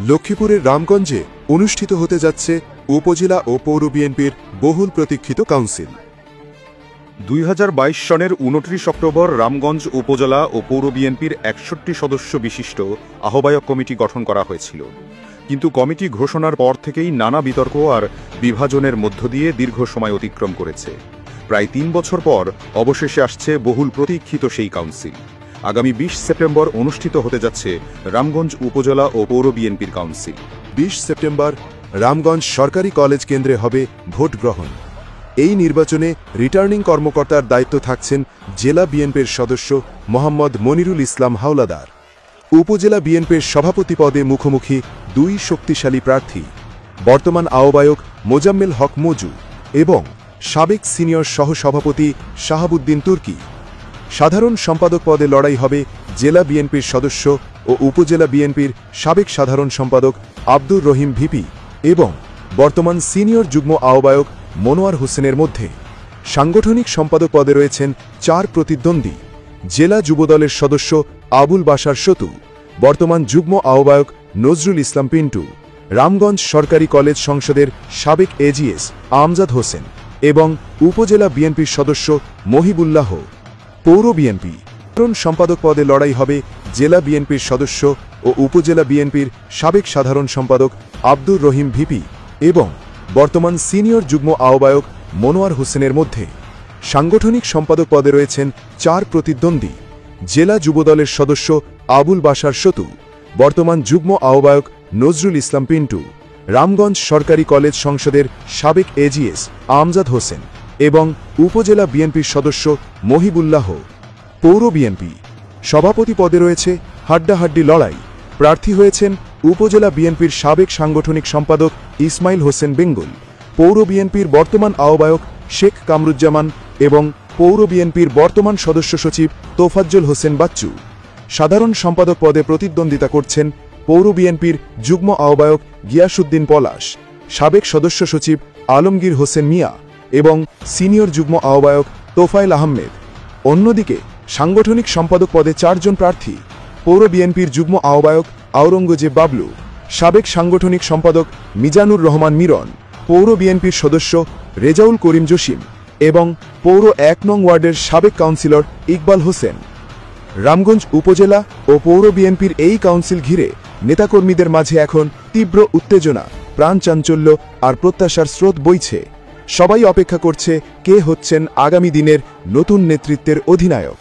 লক্ষ্মীপুরের রামগঞ্জে অনুষ্ঠিত হতে যাচ্ছে উপজেলা ও পৌর বিএনপির বহুল প্রতীক্ষিত কাউন্সিল। 2022 সনের 29 অক্টোবর রামগঞ্জ উপজেলা ও পৌর বিএনপির 61 সদস্য বিশিষ্ট আহ্বায়ক কমিটি গঠন করা হয়েছিল, কিন্তু কমিটি ঘোষণার পর থেকেই নানা বিতর্ক আর বিভাজনের মধ্য দিয়ে দীর্ঘ সময় অতিক্রম করেছে। প্রায় 3 বছর পর অবশেষে আসছে বহুল প্রতীক্ষিত সেই কাউন্সিল। আগামী 20 সেপ্টেম্বর অনুষ্ঠিত হতে যাচ্ছে রামগঞ্জ উপজেলা ও পৌর বিএনপির কাউন্সিল। 20 সেপ্টেম্বর রামগঞ্জ সরকারি কলেজ কেন্দ্রে হবে ভোট গ্রহণ। এই নির্বাচনে রিটার্নিং কর্মকর্তার দায়িত্ব থাকছেন জেলা বিএনপির সদস্য মোহাম্মদ মনিরুল ইসলাম হাওলাদার। উপজেলা বিএনপির সভাপতি পদে মুখোমুখি 2 শক্তিশালী প্রার্থী, বর্তমান আহ্বায়ক মোজাম্মেল হক মজু এবং সাবেক সিনিয়র সহসভাপতি শাহাবুদ্দিন তুর্কি। সাধারণ সম্পাদক পদে লড়াই হবে জেলা বিএনপির সদস্য ও উপজেলা বিএনপির সাবেক সাধারণ সম্পাদক আব্দুর রহিম ভিপি এবং বর্তমান সিনিয়র যুগ্ম আহ্বায়ক মনোয়ার হোসেনের মধ্যে। সাংগঠনিক সম্পাদক পদে রয়েছেন 4 প্রতিদ্বন্দ্বী: জেলা যুবদলের সদস্য আবুল বাশার সতু, বর্তমান যুগ্ম আহ্বায়ক নজরুল ইসলাম পিন্টু, রামগঞ্জ সরকারি কলেজ সংসদের সাবেক এজিএস আমজাদ হোসেন এবং উপজেলা বিএনপির সদস্য মহিবুল্লাহ। পৌর বিএনপি সাধারণ সম্পাদক পদে লড়াই হবে জেলা বিএনপির সদস্য ও উপজেলা বিএনপির সাবেক সাধারণ সম্পাদক আব্দুর রহিম ভিপি এবং বর্তমান সিনিয়র যুগ্ম আহ্বায়ক মনোয়ার হোসেনের মধ্যে। সাংগঠনিক সম্পাদক পদে রয়েছেন 4 প্রতিদ্বন্দ্বী: জেলা যুবদলের সদস্য আবুল বাশার সতু, বর্তমান যুগ্ম আহ্বায়ক নজরুল ইসলাম পিন্টু, রামগঞ্জ সরকারি কলেজ সংসদের সাবেক এজিএস আমজাদ হোসেন এবং উপজেলা বিএনপির সদস্য মহিবুল্লাহ। পৌর বিএনপি সভাপতি পদে রয়েছে হাড্ডাহাড্ডি লড়াই। প্রার্থী হয়েছেন উপজেলা বিএনপির সাবেক সাংগঠনিক সম্পাদক ইসমাইল হোসেন বেঙ্গল, পৌর বিএনপির বর্তমান আহ্বায়ক শেখ কামরুজ্জামান এবং পৌর বিএনপির বর্তমান সদস্য সচিব তোফাজ্জল হোসেন বাচ্চু। সাধারণ সম্পাদক পদে প্রতিদ্বন্দ্বিতা করছেন পৌর বিএনপির যুগ্ম আহ্বায়ক গিয়াসউদ্দিন পলাশ, সাবেক সদস্য সচিব আলমগীর হোসেন মিয়া এবং সিনিয়র যুগ্ম আহ্বায়ক তোফায়েল আহমেদ। অন্যদিকে সাংগঠনিক সম্পাদক পদে 4 জন প্রার্থী: পৌর বিএনপির যুগ্ম আহ্বায়ক আওরঙ্গজেব বাবলু, সাবেক সাংগঠনিক সম্পাদক মিজানুর রহমান মিরন, পৌর বিএনপির সদস্য রেজাউল করিম জসিম এবং পৌর 1 নং ওয়ার্ডের সাবেক কাউন্সিলর ইকবাল হোসেন। রামগঞ্জ উপজেলা ও পৌর বিএনপির এই কাউন্সিল ঘিরে নেতাকর্মীদের মাঝে এখন তীব্র উত্তেজনা, প্রাণচাঞ্চল্য আর প্রত্যাশার স্রোত বইছে। সবাই অপেক্ষা করছে কে হচ্ছেন আগামী দিনের নতুন নেতৃত্বের অধিনায়ক।